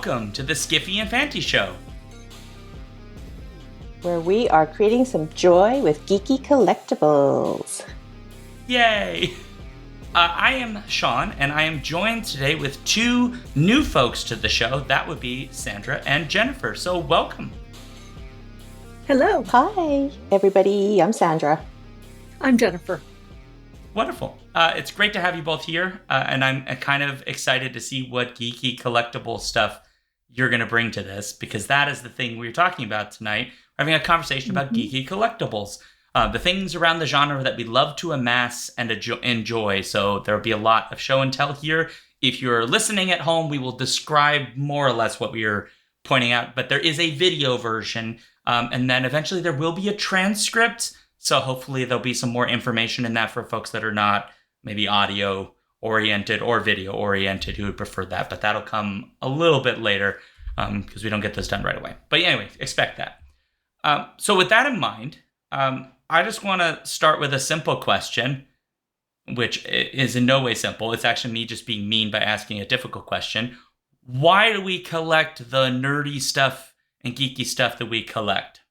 welcome to the Skiffy and Fanty Show, where we are creating some joy with geeky collectibles. Yay! I am Shaun, and I am joined today with two new folks to the show. That would be Sandra and Jennifer. So welcome. Hello. Hi, everybody. I'm Sandra. I'm Jennifer. Wonderful. It's great to have you both here, and I'm kind of excited to see what geeky collectible stuff you're going to bring to this, because that is the thing we're talking about tonight. We're having a conversation about geeky collectibles, the things around the genre that we love to amass and enjoy. So there'll be a lot of show and tell here. If you're listening at home, we will describe more or less what we are pointing out, but there is a video version, and then eventually there will be a transcript. So hopefully there'll be some more information in that for folks that are not maybe audio oriented or video oriented who would prefer that. But that'll come a little bit later because we don't get this done right away. But anyway, expect that. So with that in mind, I just want to start with a simple question, which is in no way simple. It's actually me just being mean by asking a difficult question. Why do we collect the nerdy stuff and geeky stuff that we collect?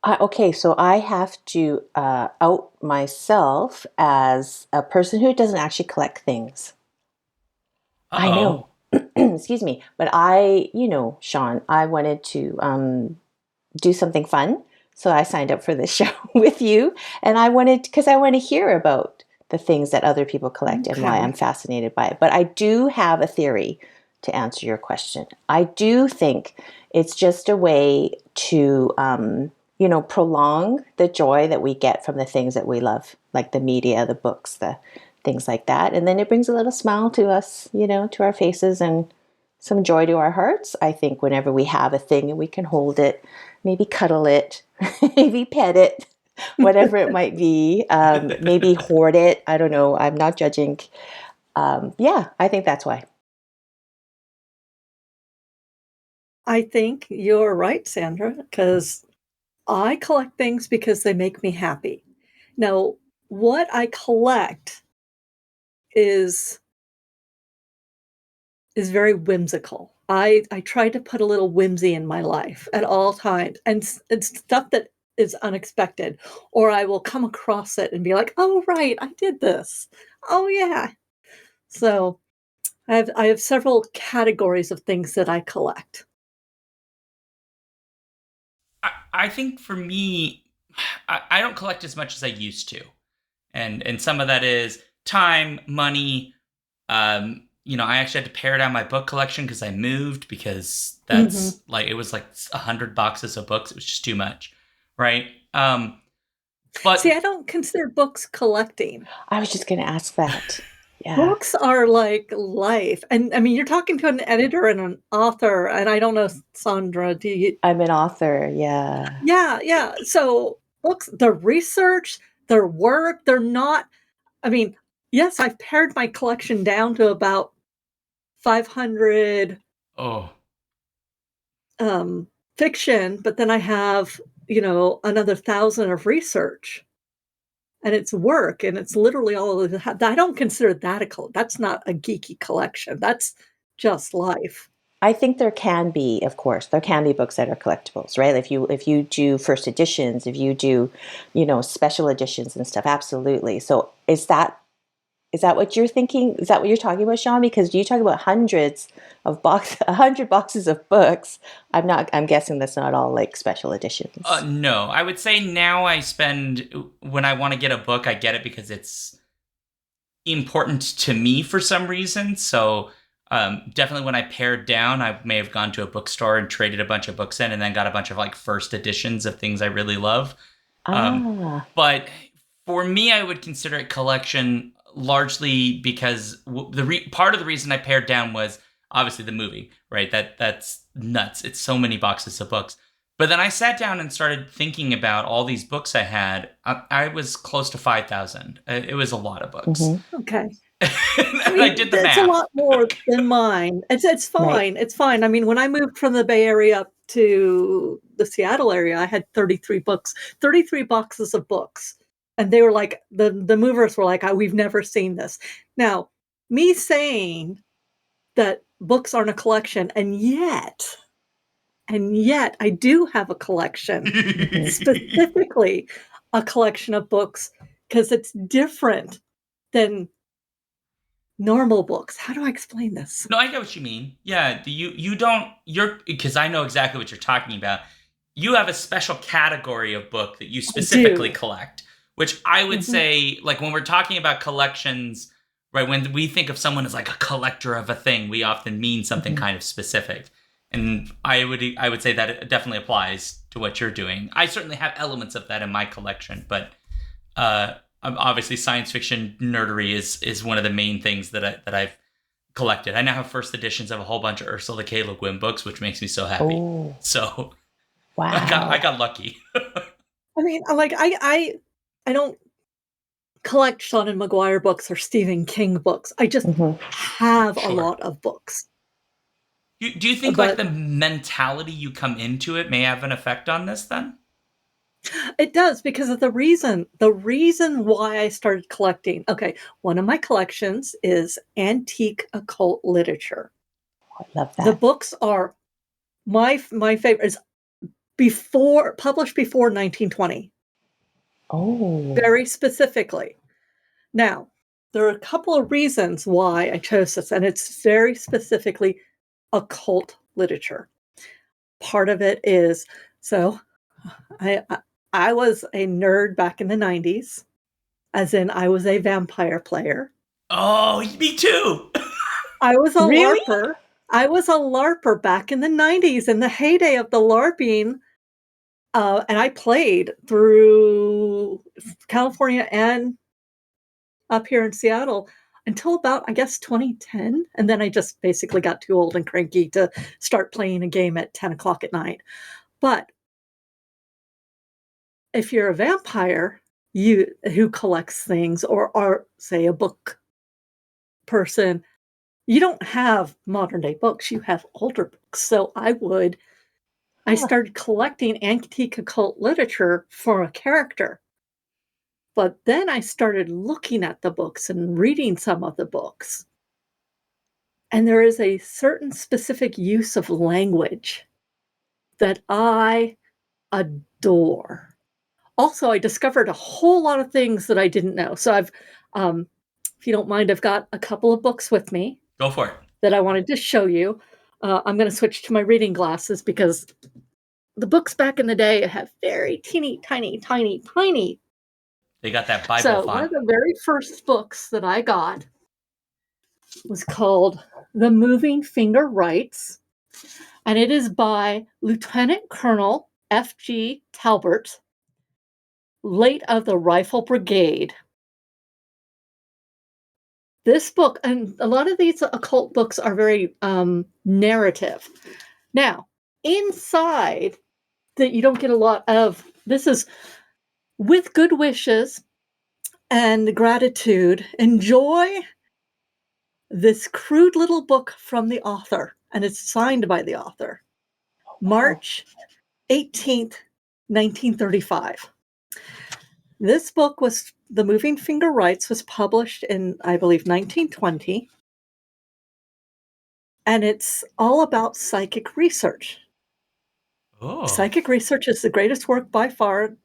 Okay, so I have to out myself as a person who doesn't actually collect things. Uh-oh. I know. Excuse me. But Shaun, I wanted to do something fun. So I signed up for this show with you. And because I want to hear about the things that other people collect and why I'm fascinated by it. But I do have a theory to answer your question. I do think it's just a way to prolong the joy that we get from the things that we love, like the media, the books, the things like that. And then it brings a little smile to us, to our faces and some joy to our hearts. I think whenever we have a thing and we can hold it, maybe cuddle it, maybe pet it, whatever it might be, maybe hoard it. I don't know. I'm not judging. I think that's why. I think you're right, Sandra, because I collect things because they make me happy. Now, what I collect is very whimsical. I try to put a little whimsy in my life at all times, and stuff that is unexpected, or I will come across it and be like, "Oh, right, I did this. Oh, yeah." So I have several categories of things that I collect. I think for me, I don't collect as much as I used to. And some of that is time, money. I actually had to pare down my book collection because I moved, because that's it was like 100 boxes of books. It was just too much. Right. But see, I don't consider books collecting. I was just going to ask that. Yeah. Books are like life. And I mean, you're talking to an editor and an author, and I don't know, Sandra, I'm an author, yeah. Yeah. So books, their research, their work, they're not, yes, I've pared my collection down to about 500 fiction, but then I have, another 1,000 of research. And it's work, and it's literally all of that. I don't consider that that's not a geeky collection. That's just life. I think there can be books that are collectibles, right? If you do first editions, if you do, special editions and stuff, absolutely. So is that what you're thinking? Is that what you're talking about, Shaun? Because you talk about 100 boxes of books. I'm guessing that's not all like special editions. No, I would say now when I want to get a book, I get it because it's important to me for some reason. So definitely when I pared down, I may have gone to a bookstore and traded a bunch of books in and then got a bunch of like first editions of things I really love. But for me, I would consider it collection largely because part of the reason I pared down was obviously the movie, right? That's nuts. It's so many boxes of books. But then I sat down and started thinking about all these books I had. I was close to 5,000. It was a lot of books. Mm-hmm. Okay. I did the math. It's a lot more than mine. It's fine. Right. It's fine. I mean, when I moved from the Bay Area up to the Seattle area, I had 33 boxes of books. And they were like, the movers were like, we've never seen this. Now, me saying that books aren't a collection, and yet I do have a collection, specifically a collection of books, because it's different than normal books. How do I explain this? No, I get what you mean. Yeah, you're because I know exactly what you're talking about. You have a special category of book that you specifically collect, which I would say, like when we're talking about collections, right? When we think of someone as like a collector of a thing, we often mean something kind of specific. And I would say that it definitely applies to what you're doing. I certainly have elements of that in my collection, but obviously science fiction nerdery is one of the main things that I've collected. I now have first editions of a whole bunch of Ursula K. Le Guin books, which makes me so happy. Oh. So Wow. I got lucky. I mean, like I don't collect Sean and Maguire books or Stephen King books. I just have a lot of books. Do you think like the mentality you come into it may have an effect on this then? It does, because of the reason why I started collecting. Okay, one of my collections is antique occult literature. I love that. The books are my favorite is published before 1920. Oh. Very specifically. Now, there are a couple of reasons why I chose this, and it's very specifically occult literature. Part of it is, so I was a nerd back in the 90s, as in I was a vampire player. Oh, me too. I was a Really? LARPer. I was a LARPer back in the 90s, in the heyday of the LARPing. And I played through California and up here in Seattle until about, I guess, 2010. And then I just basically got too old and cranky to start playing a game at 10 o'clock at night. But if you're a vampire who collects things, or are, say, a book person, you don't have modern day books, you have older books. So I started collecting antique occult literature for a character. But then I started looking at the books and reading some of the books. And there is a certain specific use of language that I adore. Also, I discovered a whole lot of things that I didn't know. So I've, if you don't mind, I've got a couple of books with me. Go for it. That I wanted to show you. I'm going to switch to my reading glasses because the books back in the day have very teeny, tiny. They got that Bible So font. one of the very first books that I got was called The Moving Finger Writes, and it is by Lieutenant Colonel F.G. Talbert, late of the Rifle Brigade. This book, and a lot of these occult books are very narrative. Now, inside that you don't get a lot of, this is with good wishes and gratitude, enjoy this crude little book from the author, and it's signed by the author. March 18th, 1935. This book was, The Moving Finger Writes, was published in, I believe, 1920. And it's all about psychic research. Oh. Psychic research is the greatest work by far,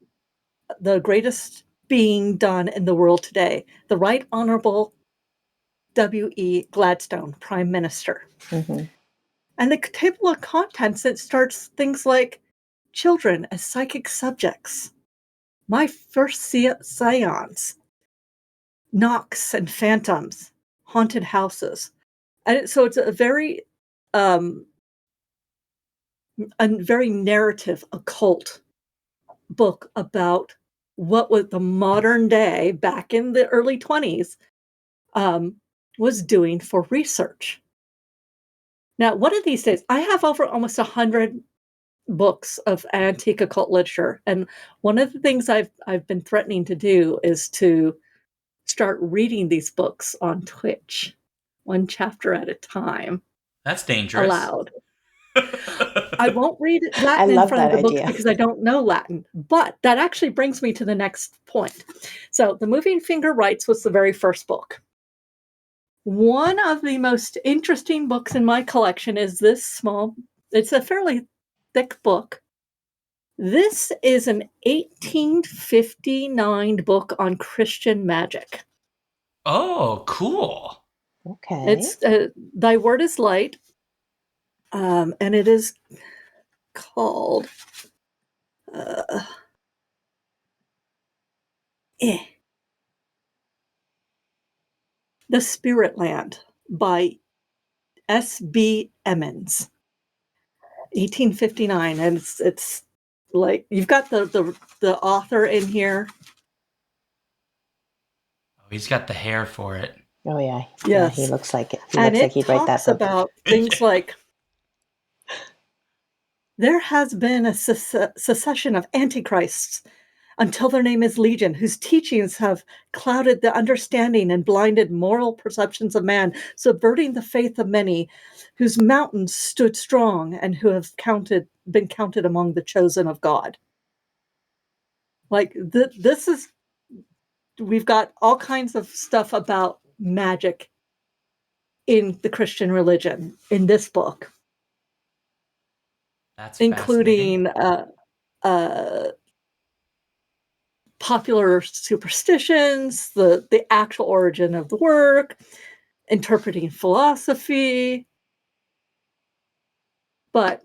the greatest being done in the world today. The Right Honorable W.E. Gladstone, Prime Minister. And the table of contents, it starts things like children as psychic subjects, my first seance, knocks and phantoms, haunted houses. And so it's a very narrative occult book about what was the modern day back in the early 20s was doing for research. Now, one of these days, I have over almost 100 books of antique occult literature, and one of the things I've been threatening to do is to start reading these books on Twitch, one chapter at a time. That's dangerous. Aloud. I won't read Latin in front of the books because I don't know Latin, but that actually brings me to the next point. So The Moving Finger Writes was the very first book. One of the most interesting books in my collection is this small, it's a fairly thick book. This is an 1859 book on Christian magic. Oh, cool. Okay. It's Thy Word is Light, and it is called The Spirit Land by S.B. Emmons, 1859, and it's like you've got the author in here. Oh, he's got the hair for it. Oh yeah. Yes. Yeah, he looks like it. He And looks like he'd write that talks book. about things like there has been a succession of antichrists until their name is Legion, whose teachings have clouded the understanding and blinded moral perceptions of man, subverting the faith of many, whose mountains stood strong and who have been counted among the chosen of God. Like this is, we've got all kinds of stuff about magic in the Christian religion in this book. That's including popular superstitions, the actual origin of the work, interpreting philosophy. But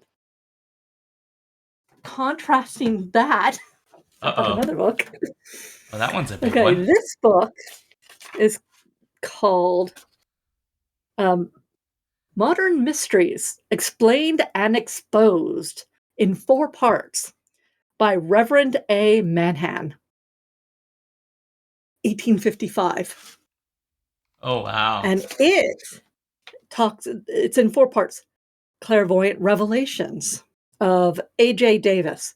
contrasting that, another book. Oh, that one's a big Okay, one. this book is called Modern Mysteries, Explained and Exposed in 4 parts by Reverend A. Manhan, 1855. Oh, wow. And it's in 4 parts. Clairvoyant Revelations of A.J. Davis.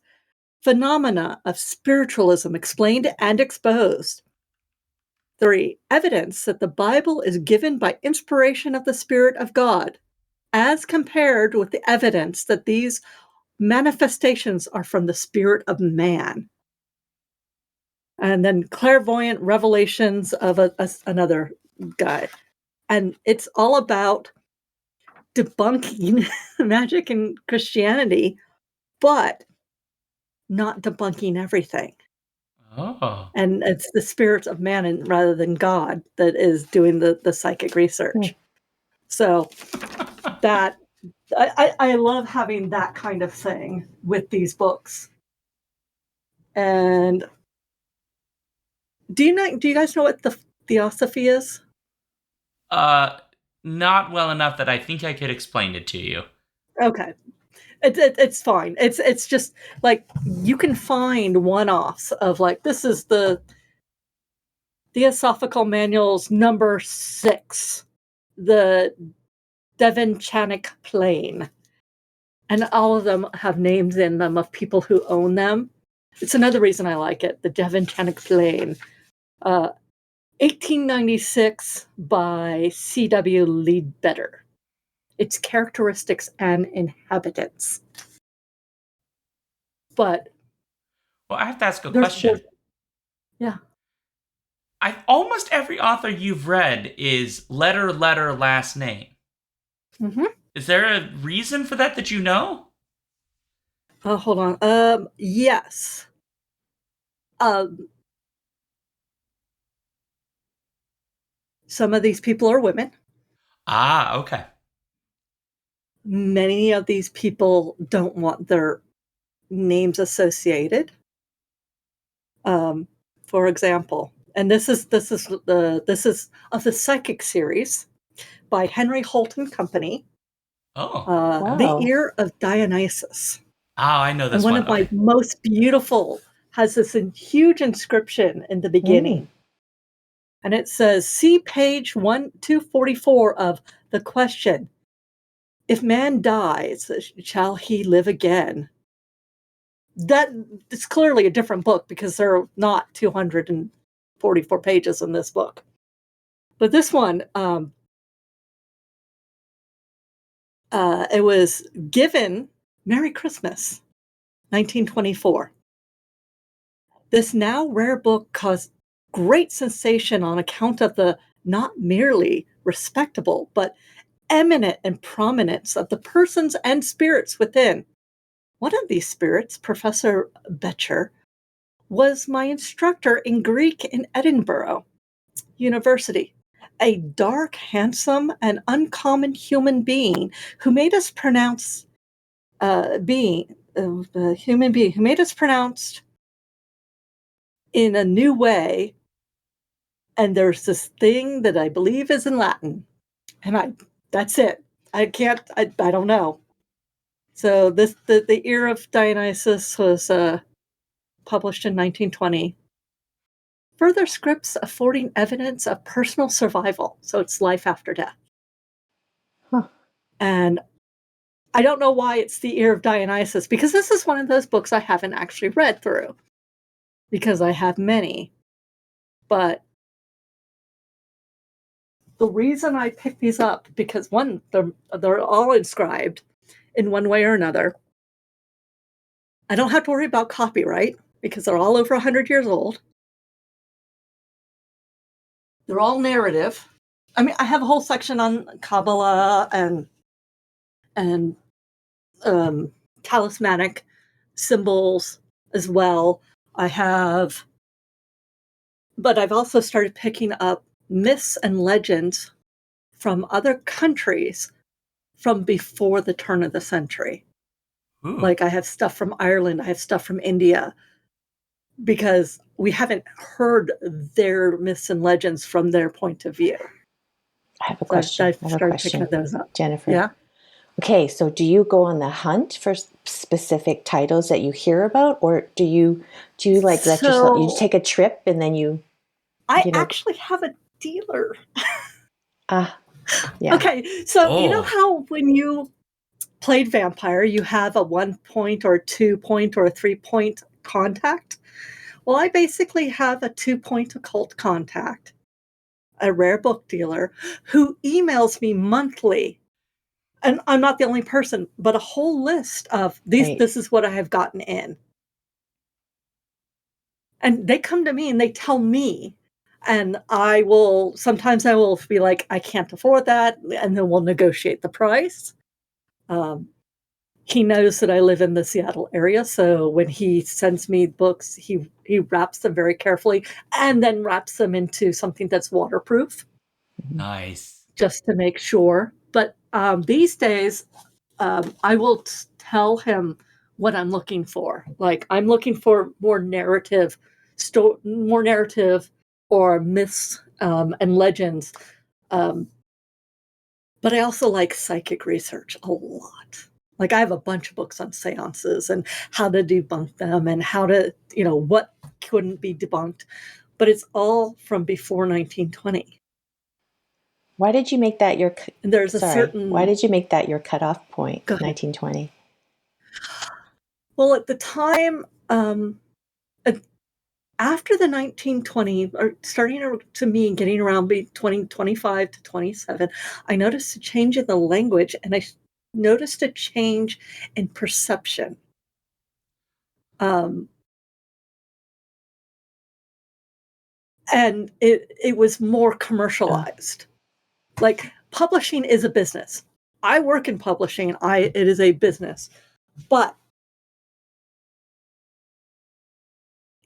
Phenomena of Spiritualism Explained and Exposed. 3. Evidence that the Bible is given by inspiration of the Spirit of God, as compared with the evidence that these manifestations are from the spirit of man. And then Clairvoyant Revelations of another guy. And it's all about debunking magic and Christianity, but not debunking everything. Oh. And it's the spirit of man rather than God that is doing the psychic research. So that I love having that kind of thing with these books. And do you guys know what the theosophy is? Not well enough that I think I could explain it to you. Okay. It's fine. It's just like you can find one-offs of like, this is the Theosophical Manuals number 6, the DaVinci plane. And all of them have names in them of people who own them. It's another reason I like it, the DaVinci plane. 1896 by C.W. Leadbetter. Its characteristics and inhabitants. But well, I have to ask a question. Yeah. Almost every author you've read is letter, last name. Mm-hmm. Is there a reason for that you know? Hold on. Yes. Some of these people are women. Ah, okay. Many of these people don't want their names associated. For example, and this is of the Psychic series by Henry Holt and Company. Oh. Wow. The Ear of Dionysus. Oh, I know this and one one. of my most beautiful has this huge inscription in the beginning. And it says, see page 244 of The Question. If man dies, shall he live again? That it's clearly a different book because there are not 244 pages in this book. But this one, it was given Merry Christmas, 1924. This now rare book caused great sensation on account of the not merely respectable, but eminent and prominence of the persons and spirits within. One of these spirits, Professor Becher, was my instructor in Greek in Edinburgh University, a dark, handsome, and uncommon human being who made us pronounce human being who made us pronounce in a new way. And there's this thing that I believe is in Latin, and that's it. I don't know. So the Ear of Dionysus was published in 1920. Further scripts affording evidence of personal survival. So it's life after death. Huh. And I don't know why it's the Ear of Dionysus, because this is one of those books I haven't actually read through, because I have many. But the reason I picked these up, because one, they're all inscribed in one way or another. I don't have to worry about copyright because they're all over 100 years old. They're all narrative. I mean, I have a whole section on Kabbalah and talismanic symbols as well. But I've also started picking up myths and legends from other countries from before the turn of the century. Ooh. Like I have stuff from Ireland, I have stuff from India, because we haven't heard their myths and legends from their point of view. I have a question. I've started picking those up. Jennifer. Yeah. Okay, so do you go on the hunt for specific titles that you hear about, or do you like let yourself? You take a trip and then you. I actually have a dealer. Yeah. Okay, so you know how when you played Vampire, you have a 1 point or 2 point or a 3 point contact? Well, I basically have a 2 point occult contact, a rare book dealer, who emails me monthly. And I'm not the only person, but a whole list of these. Right. This is what I have gotten in. And they come to me and they tell me, and sometimes I will be like, I can't afford that. And then we'll negotiate the price. He knows that I live in the Seattle area. So when he sends me books, he wraps them very carefully and then wraps them into something that's waterproof. Nice. Just to make sure. But these days, I will tell him what I'm looking for. Like I'm looking for more narrative or myths and legends. But I also like psychic research a lot. Like I have a bunch of books on seances and how to debunk them and how to, what couldn't be debunked. But it's all from before 1920. Why did you make that your? Why did you make that your cutoff point? 1920. Well, at the time, after the 1920, or starting to me and getting around 25 to 27, I noticed a change in the language, and I noticed a change in perception. And it was more commercialized. Like publishing is a business. I work in publishing. It is a business. But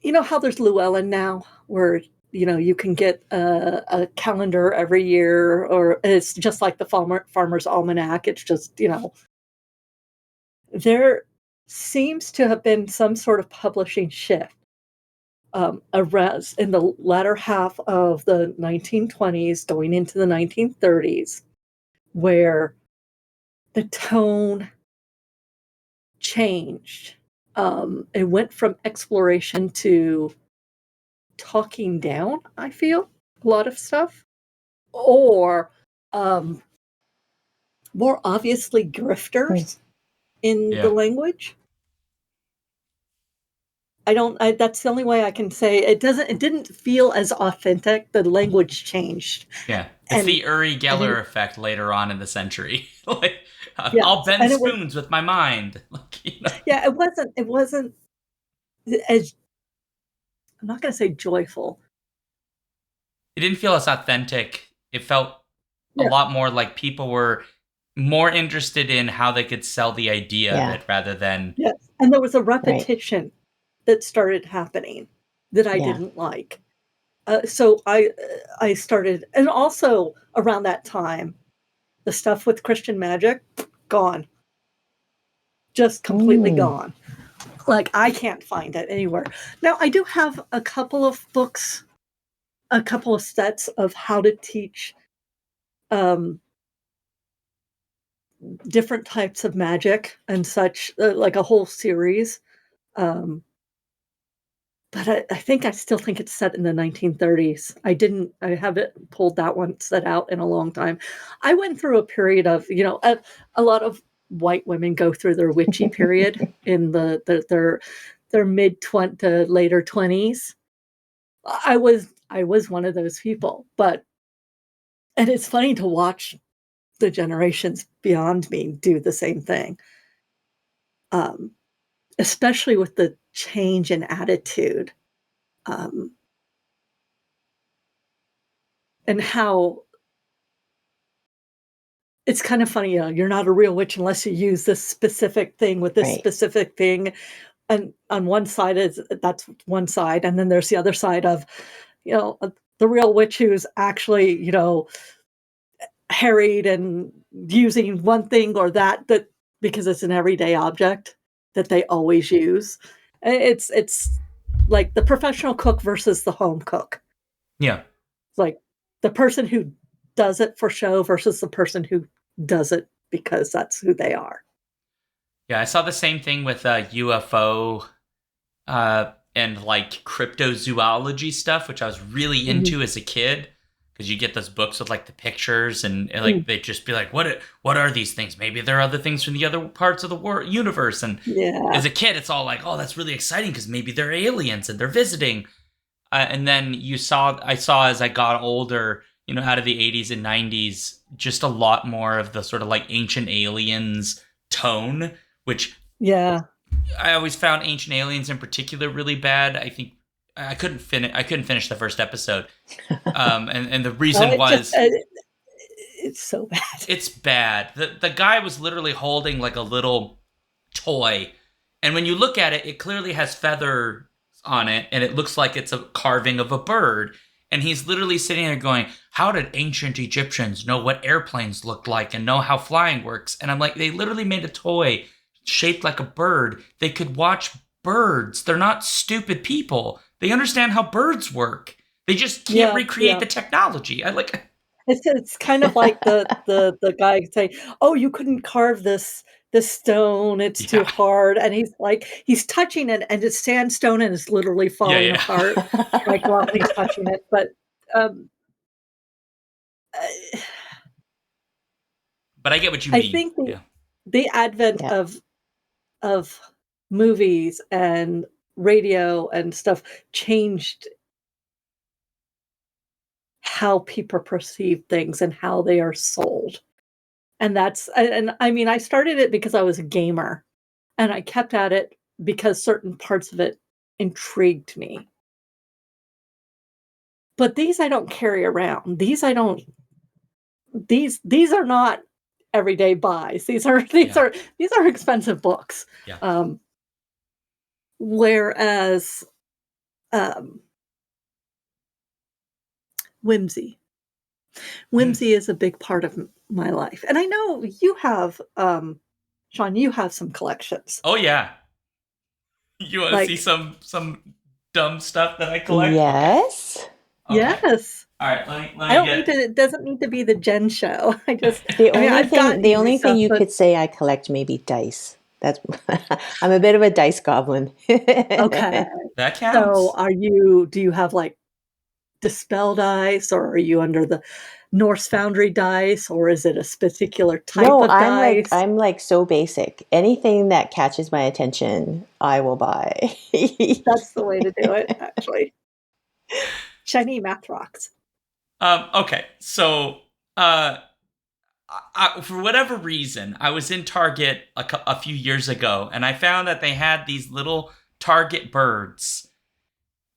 you know how there's Llewellyn now, where you can get a calendar every year, or it's just like the Farmer's Almanac. It's just there seems to have been some sort of publishing shift in the latter half of the 1920s, going into the 1930s, where the tone changed. It went from exploration to talking down, I feel, a lot of stuff. Or more obviously grifters in the language. That's the only way I can say it. It didn't feel as authentic. The language changed. Yeah. It's the Uri Geller effect later on in the century. I'll bend spoons with my mind. Yeah, it wasn't as, I'm not going to say joyful. It didn't feel as authentic. It felt a lot more like people were more interested in how they could sell the idea of it rather than... Yes. And there was a repetition that started happening that I didn't like. So I started, and also around that time, the stuff with Christian magic, gone. Just completely gone. Like, I can't find it anywhere. Now, I do have a couple of books, a couple of sets of how to teach different types of magic and such, like a whole series. But I think I still think it's set in the 1930s. I haven't pulled that one set out in a long time. I went through a period of, a lot of white women go through their witchy period in their mid to later 20s. I was one of those people, and it's funny to watch the generations beyond me do the same thing. Especially with the change in attitude, and how it's kind of funny, you're not a real witch unless you use this specific thing with this specific thing. And on one side that's one side. And then there's the other side of, the real witch who's actually, harried and using one thing or that because it's an everyday object that they always use. It's like the professional cook versus the home cook. Yeah. It's like the person who does it for show versus the person who does it because that's who they are. Yeah, I saw the same thing with UFO and like cryptozoology stuff, which I was really into as a kid. Because you get those books with like the pictures and like they'd just be like, what are these things? Maybe there are other things from the other parts of the universe. And as a kid, it's all like, oh, that's really exciting because maybe they're aliens and they're visiting. And then I saw as I got older, out of the 80s and 90s, just a lot more of the sort of like Ancient Aliens tone, which I always found Ancient Aliens in particular really bad. I think I couldn't finish the first episode, and the reason was it's so bad. It's bad. The guy was literally holding like a little toy, and when you look at it, it clearly has feathers on it, and it looks like it's a carving of a bird. And he's literally sitting there going, "How did ancient Egyptians know what airplanes looked like and know how flying works?" And I'm like, they literally made a toy shaped like a bird. They could watch birds. They're not stupid people. They understand how birds work. They just can't recreate the technology. It's kind of like the guy saying, "Oh, you couldn't carve this stone. It's too hard." And he's touching it, and it's sandstone, and it's literally falling apart, like while he's touching it. But I get what you mean. I think the advent of movies and radio and stuff changed how people perceive things and how they are sold. And I mean, I started it because I was a gamer, and I kept at it because certain parts of it intrigued me. But these I don't carry around. These are not everyday buys. These are expensive books. Yeah. Whereas whimsy is a big part of my life. And I know you have, Shaun, you have some collections. Oh, yeah. You want to see some dumb stuff that I collect? Yes. Okay. Yes. All right. Let me it doesn't need to be the Jen show. The only thing you could say I collect maybe dice. I'm a bit of a dice goblin. Okay. That counts. So do you have like Dispel dice, or are you under the Norse Foundry dice, or is it a particular type of dice? I'm like so basic. Anything that catches my attention, I will buy. That's the way to do it, actually. Shiny math rocks. Okay, so for whatever reason, I was in Target a few years ago, and I found that they had these little Target birds.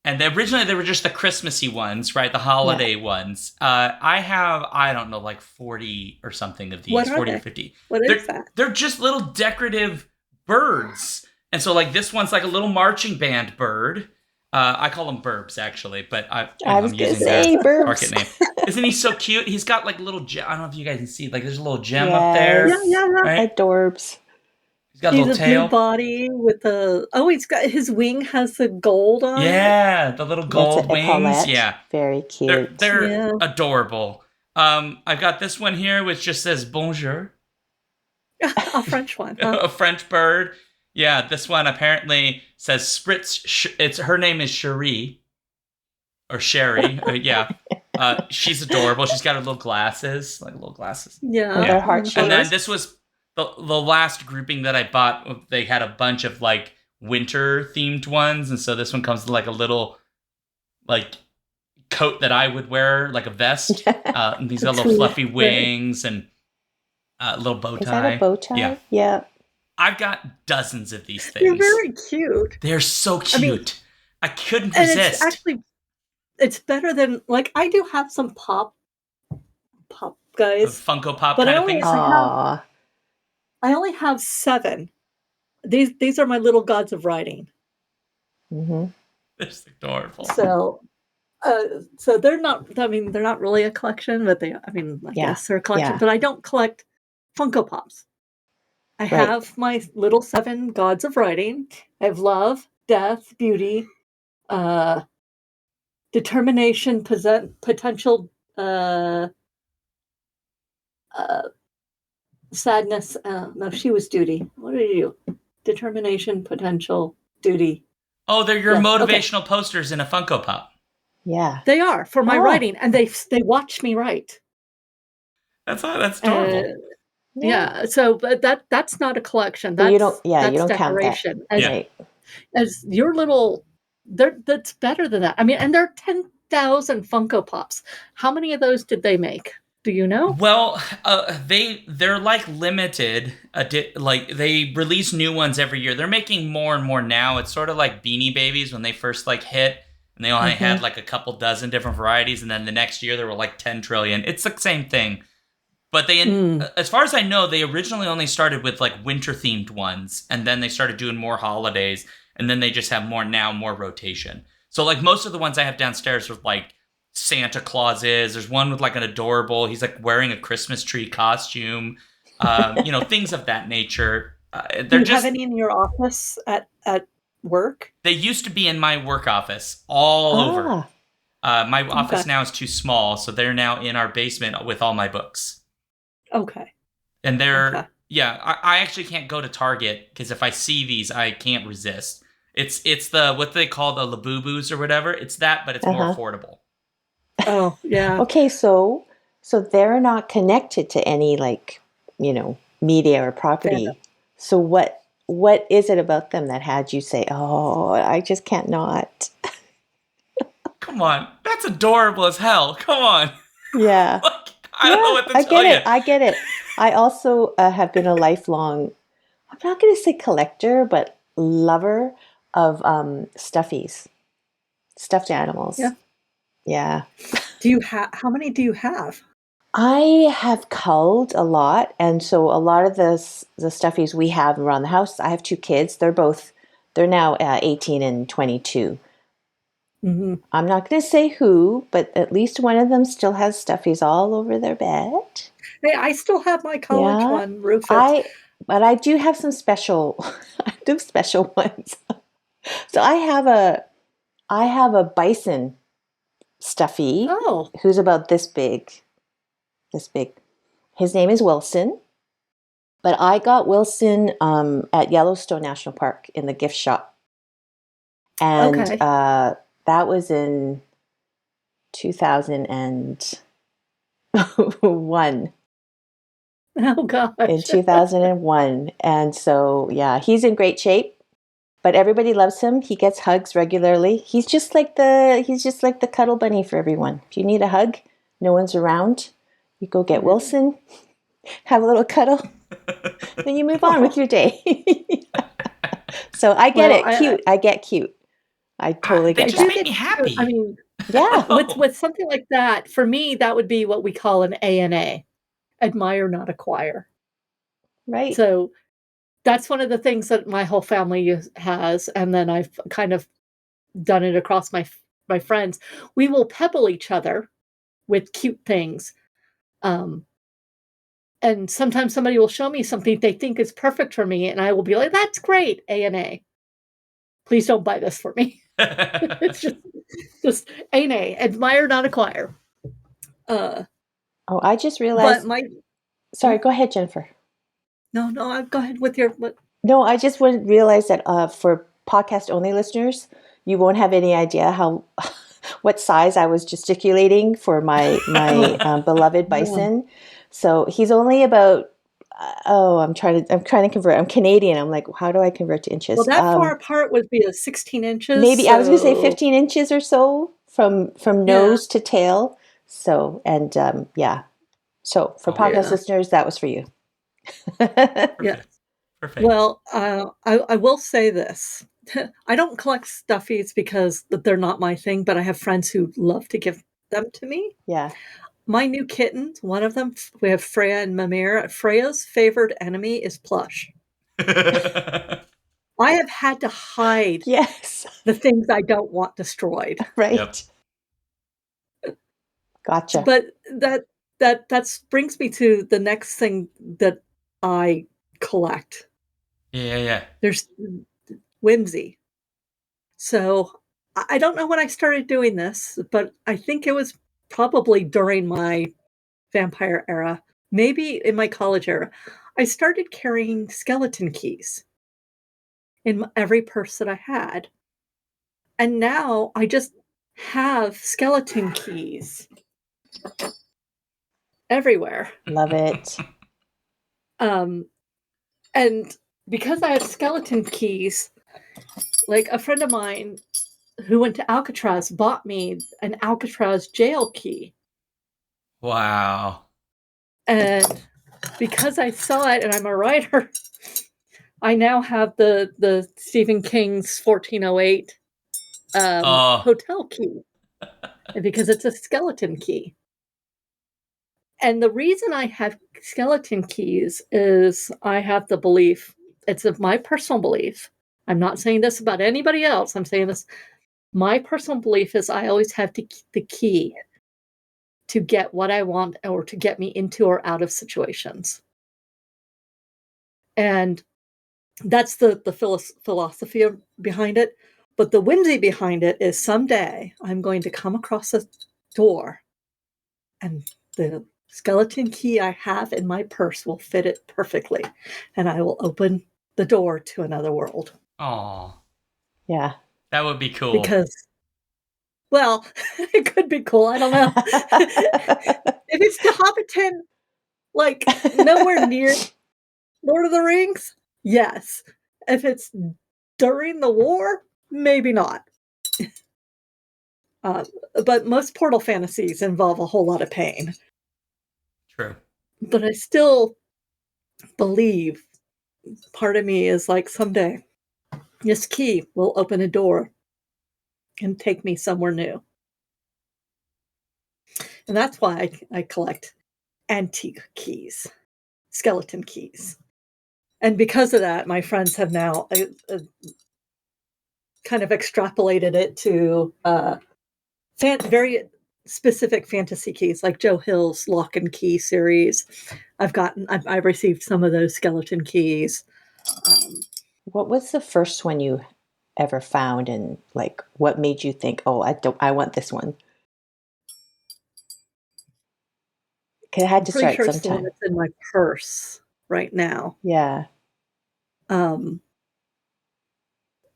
And originally they were just the Christmassy ones, right? The holiday ones. I have, I don't know, like 40 or something of these, What are 40 they? or 50. What is that? They're just little decorative birds. And so like this one's like a little marching band bird. I call them birbs actually, but I I'm was going to using say their birbs. market name. Isn't he so cute? He's got like little gem. I don't know if you guys can see, like there's a little gem up there. Yeah. Right? Adorbs. He's got a little tail. Blue body with the, he's got, his wing has the gold on it. Yeah, the little gold wings. Epaulette. Yeah. Very cute. They're adorable. I've got this one here, which just says bonjour. A French one. Huh? A French bird. Yeah, this one apparently says Spritz. Her name is Cherie. Or Sherry. Yeah. She's adorable. She's got her little glasses. Like little glasses. Yeah. They're heart shaped. And then this was the last grouping that I bought. They had a bunch of like winter themed ones. And so this one comes with like a little like coat that I would wear, like a vest. And he's got little fluffy wings and a little bow tie. Is that a bow tie? Yeah. I've got dozens of these things. They're very cute. They're so cute. I mean, I couldn't and resist. It's better than, like, I do have some pop guys. Funko Pop but kind of things. I only have 7. These are my little gods of writing. Mm-hmm. It's adorable. So they're not, I mean, they're not really a collection, but I guess they're a collection, but I don't collect Funko Pops. I have my little 7 gods of writing. I have love, death, beauty, determination, potential, sadness. No, she was duty. What are you? Determination, potential, duty. Oh, they're your motivational posters in a Funko Pop. Yeah, they are for my writing, and they watch me write. That's adorable. Yeah. So, but that's not a collection. That's, you don't decoration. Count that. As your little, that's better than that. I mean, and there are 10,000 Funko Pops. How many of those did they make? Do you know? Well, they're like limited. Like they release new ones every year. They're making more and more now. It's sort of like Beanie Babies when they first like hit, and they only had like a couple dozen different varieties, and then the next year there were like 10 trillion. It's the same thing. But as far as I know, they originally only started with like winter themed ones, and then they started doing more holidays, and then they just have more rotation. So like most of the ones I have downstairs are like Santa Clauses. There's one with like an adorable, he's like wearing a Christmas tree costume, things of that nature. Do you have any in your office at work? They used to be in my work office all over. My office now is too small, so they're now in our basement with all my books. Okay. And they're, I actually can't go to Target because if I see these, I can't resist. It's the, what they call the Labubus or whatever. It's that, but it's more affordable. Oh, yeah. Okay, so they're not connected to any media or property. Yeah. So what is it about them that had you say, "Oh, I just can't not"? Come on, that's adorable as hell. Come on. Yeah. I don't know what to tell you. I get it. I also have been a lifelong, I'm not going to say collector, but lover of stuffies, stuffed animals. Yeah. Yeah. How many do you have? I have culled a lot. And so a lot of the stuffies we have around the house, I have 2 kids. They're now 18 and 22. Mm-hmm. I'm not going to say who, but at least one of them still has stuffies all over their bed. Hey, I still have my college one, Rufus. But I do have some special ones. So I have a bison stuffy who's about this big. His name is Wilson, but I got Wilson at Yellowstone National Park in the gift shop, and that was in 2001. Oh gosh! In 2001, and so he's in great shape. But everybody loves him. He gets hugs regularly. He's just like the cuddle bunny for everyone. If you need a hug, no one's around, you go get Wilson, have a little cuddle, then you move on with your day. So I get it. Cute. I get cute. I totally They get just that. make me happy. I mean, Yeah. with something like that, for me, that would be what we call an ANA, admire, not acquire. Right. So that's one of the things that my whole family has, and then I've kind of done it across my friends. We will pebble each other with cute things. And sometimes somebody will show me something they think is perfect for me, and I will be like, that's great, ANA. Please don't buy this for me. It's just ANA, admire, not acquire. Oh, I just But realized. my Sorry, go ahead, Jennifer. no, go ahead with your. No, I just would realize that for podcast only listeners, you won't have any idea how what size I was gesticulating for my beloved bison. So he's only about I'm trying to convert. I'm Canadian. I'm like, how do I convert to inches? Well, that far apart would be 16 inches. Maybe I was going to say so 15 inches or so from nose to tail. So yeah. So for podcast listeners, that was for you. Yeah. Perfect. Well, I will say this. I don't collect stuffies because they're not my thing, but I have friends who love to give them to me. Yeah. My new kittens, one of them, we have Freya and Mimir. Freya's favorite enemy is plush. I have had to hide the things I don't want destroyed. Right. Yep. Gotcha. But that brings me to the next thing that I collect. Yeah. There's whimsy. So I don't know when I started doing this, but I think it was probably during my vampire era, maybe in my college era. I started carrying skeleton keys in every purse that I had. And now I just have skeleton keys everywhere. Love it. And because I have skeleton keys, like a friend of mine who went to Alcatraz bought me an Alcatraz jail key. Wow. And because I saw it and I'm a writer, I now have the Stephen King's 1408 hotel key. And because it's a skeleton key. And the reason I have skeleton keys is I have the belief, it's my personal belief. I'm not saying this about anybody else. I'm saying this. My personal belief is I always have the key to get what I want or to get me into or out of situations. And that's the philosophy behind it. But the whimsy behind it is someday I'm going to come across a door and the skeleton key I have in my purse will fit it perfectly. And I will open the door to another world. Oh. Yeah. That would be cool. Because, well, it could be cool. I don't know. If it's the Hobbiton, like nowhere near Lord of the Rings, yes. If it's during the war, maybe not. But most portal fantasies involve a whole lot of pain. True. But I still believe, part of me is like, someday this key will open a door and take me somewhere new. And that's why I collect antique keys, skeleton keys. And because of that, my friends have now kind of extrapolated it to very specific fantasy keys, like Joe Hill's Lock and Key series. I've received some of those skeleton keys. What was the first one you ever found, and like what made you think, oh, I want this one? Because it had to start It's the sometime. one that's in my purse right now. Yeah.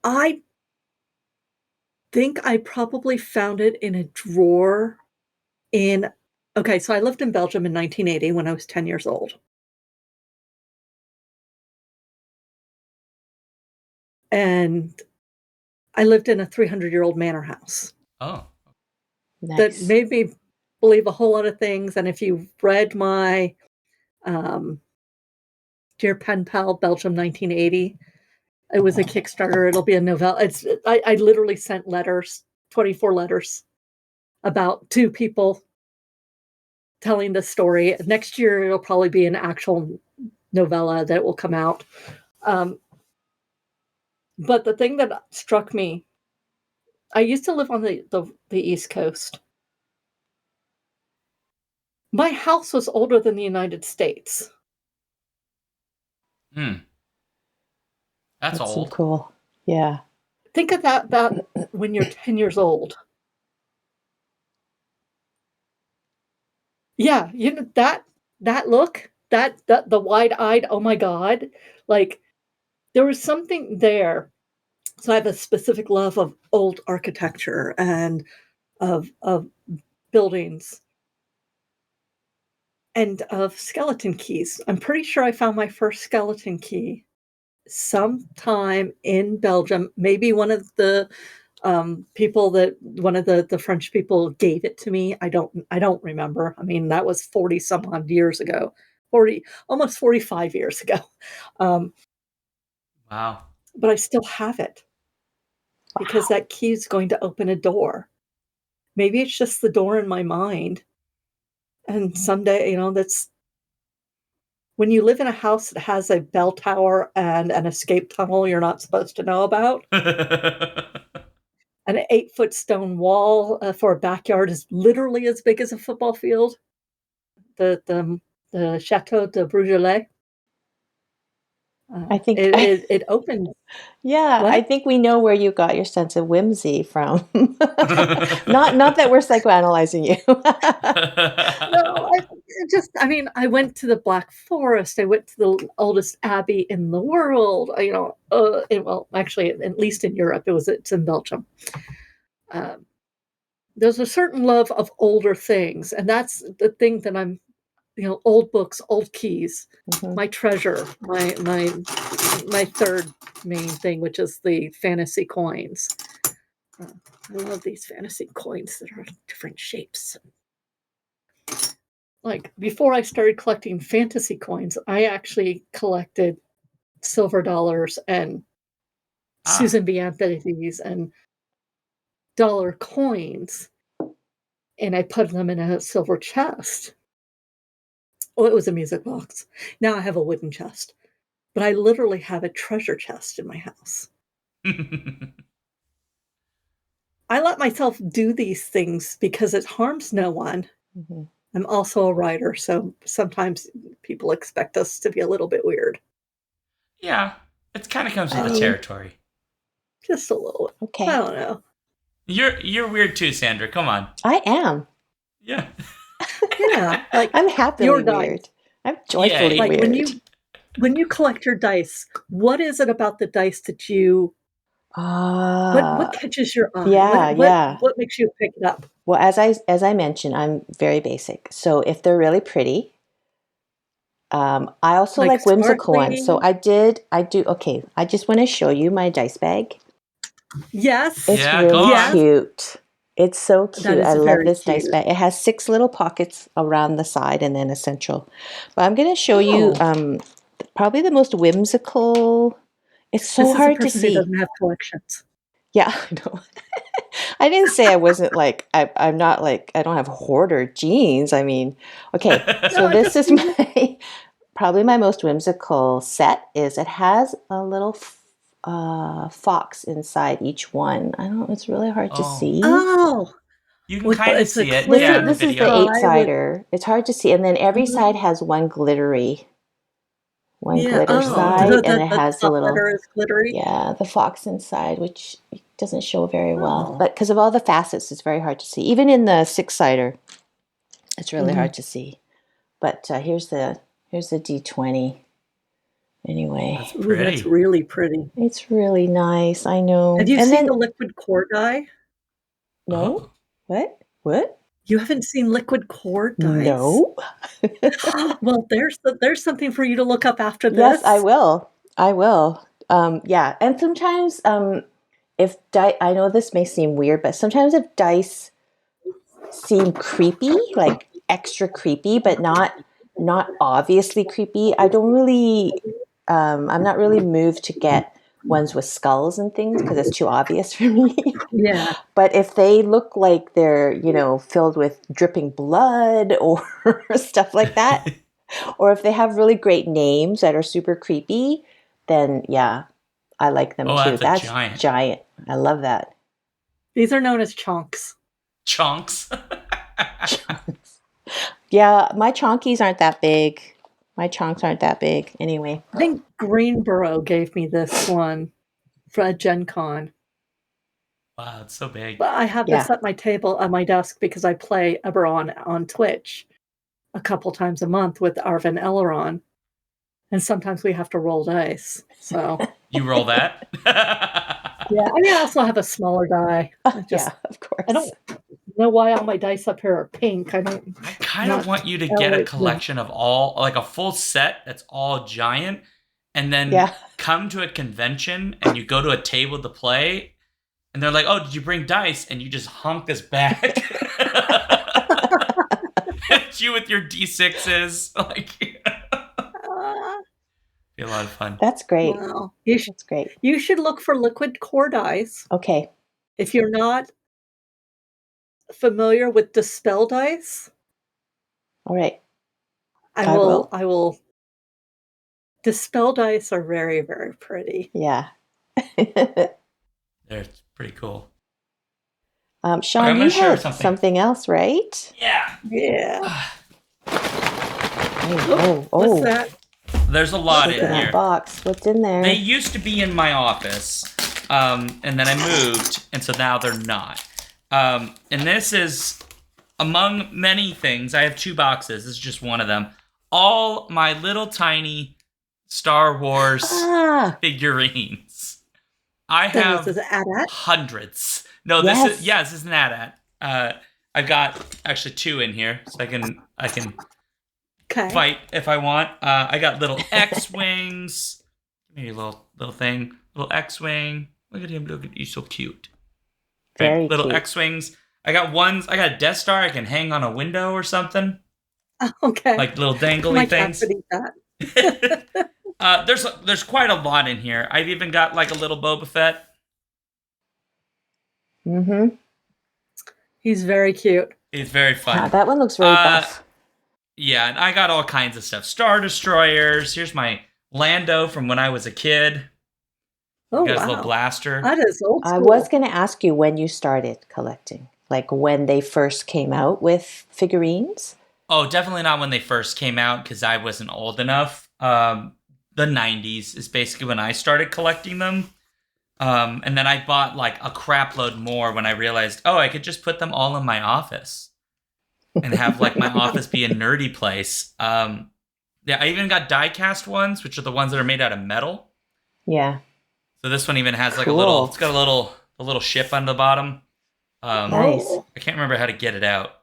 I think I probably found it in a drawer so I lived in Belgium in 1980 when I was 10 years old. And I lived in a 300-year-old manor house. Oh. Nice. That made me believe a whole lot of things. And if you've read my Dear Pen Pal, Belgium 1980, It was a Kickstarter. It'll be a novella. I literally sent letters, 24 letters, about 2 people telling the story. Next year, it'll probably be an actual novella that will come out. But the thing that struck me, I used to live on the East Coast. My house was older than the United States. That's so old. cool. Yeah. Think of that about when you're 10 years old. Yeah, you know, that look, that the wide-eyed, oh my God, like there was something there. So I have a specific love of old architecture and of buildings and of skeleton keys. I'm pretty sure I found my first skeleton key sometime in Belgium. Maybe one of the French people gave it to me. I don't remember. I mean, that was 40 some odd years ago, almost 45 years ago. Wow. But I still have it because that key is going to open a door. Maybe it's just the door in my mind. And someday, that's when you live in a house that has a bell tower and an escape tunnel you're not supposed to know about. An 8-foot stone wall for a backyard is literally as big as a football field. The Chateau de Brozek. I think it opened. Yeah, What? I think we know where you got your sense of whimsy from. Not that we're psychoanalyzing you. No, I went to the Black Forest. I went to the oldest abbey in the world. Actually, at least in Europe, it's in Belgium. There's a certain love of older things, and that's the thing that I'm, old books, old keys, my treasure, my third main thing, which is the fantasy coins. I love these fantasy coins that are different shapes. Like before I started collecting fantasy coins, I actually collected silver dollars and Susan B. Anthony's and dollar coins, and I put them in a silver chest. Oh, it was a music box. Now I have a wooden chest, but I literally have a treasure chest in my house. I let myself do these things because it harms no one. I'm also a writer, so sometimes people expect us to be a little bit weird. Yeah, it kind of comes with the territory. Just a little. Okay. I don't know. You're weird too, Sandra. Come on. I am. Yeah. Yeah, like I'm happily dice. weird. I'm joyfully Yay. weird. When you collect your dice, what is it about the dice that you what catches your eye? Yeah. What makes you pick it up? Well, as I mentioned, I'm very basic. So if they're really pretty, I also like whimsical ones. So I do. Okay, I just want to show you my dice bag. Yes, it's really cute. It's so cute. I love this dice bag. It has 6 little pockets around the side and then a central. But I'm going to show you probably the most whimsical. It's so hard to see. Who doesn't have collections. Yeah, I know. I didn't say I wasn't like, I'm not like, I don't have hoarder genes. I mean, okay, so this is probably my most whimsical set is it has a little fox inside each one. I don't know, it's really hard to see. Oh, you can kind of see it. This is the 8-sider. It's hard to see. And then every side has one glitter side, and it has the little glittery. Yeah, the fox inside, which doesn't show very well, but because of all the facets, it's very hard to see. Even in the 6-sider, it's really hard to see. But here's the D20. Anyway, that's really pretty. It's really nice. I know. Have you seen the liquid core die? No. What? You haven't seen liquid core dice? No. Well, there's something for you to look up after this. Yes, I will. Yeah, and sometimes if I know this may seem weird, but sometimes if dice seem creepy, like extra creepy, but not obviously creepy, I don't really I'm not really moved to get ones with skulls and things because it's too obvious for me. Yeah. But if they look like they're, filled with dripping blood or stuff like that, or if they have really great names that are super creepy, then yeah, I like them too. That's a giant. Giant. I love that. These are known as chonks. Chunks. Yeah, my chonkies aren't that big. My chonks aren't that big anyway. I think Greenboro gave me this one for a Gen Con. Wow, it's so big. But I have this at my table on my desk because I play Eberron on Twitch a couple times a month with Arvin Elleron. And sometimes we have to roll dice. So you roll that? Yeah, I mean, I also have a smaller die. Yeah, of course. I don't know why all my dice up here are pink. I kind of want you to get a collection of all, like a full set that's all giant, and then come to a convention and you go to a table to play, and they're like, "Oh, did you bring dice?" And you just honk us back. It's you with your D6s, like. Be a lot of fun. That's great. Wow. That's great. You should look for liquid core dice. Okay. If you're not familiar with dispel dice, all right. I will. Dispel dice are very, very pretty. Yeah. They're pretty cool. Shaun, you have something else, right? Yeah. Yeah. Oh. What's that? There's a lot in here. Box. What's in there? They used to be in my office, and then I moved, and so now they're not. And this is, among many things, I have 2 boxes. This is just one of them. All my little tiny Star Wars figurines. I have hundreds. No, this is an AT-AT. I've got actually 2 in here, so I can fight if I want. I got little X-Wings. Give me a little thing. Little X-Wing. Look at him. Look at you. So cute. Very little cute. X-Wings. I got a Death Star I can hang on a window or something. Okay. Like little dangly things. There's quite a lot in here. I've even got like a little Boba Fett. Mm-hmm. He's very cute. He's very fun. Yeah, that one looks really buff. Yeah, and I got all kinds of stuff. Star Destroyers. Here's my Lando from when I was a kid. Oh, got his little blaster. That is old school. I was going to ask you when you started collecting, like when they first came out with figurines. Oh, definitely not when they first came out because I wasn't old enough. The 90s is basically when I started collecting them. And then I bought like a crap load more when I realized, I could just put them all in my office and have like my office be a nerdy place. I even got die-cast ones, which are the ones that are made out of metal. Yeah. So this one even has like cool. It's got a little ship on the bottom. Nice. I can't remember how to get it out.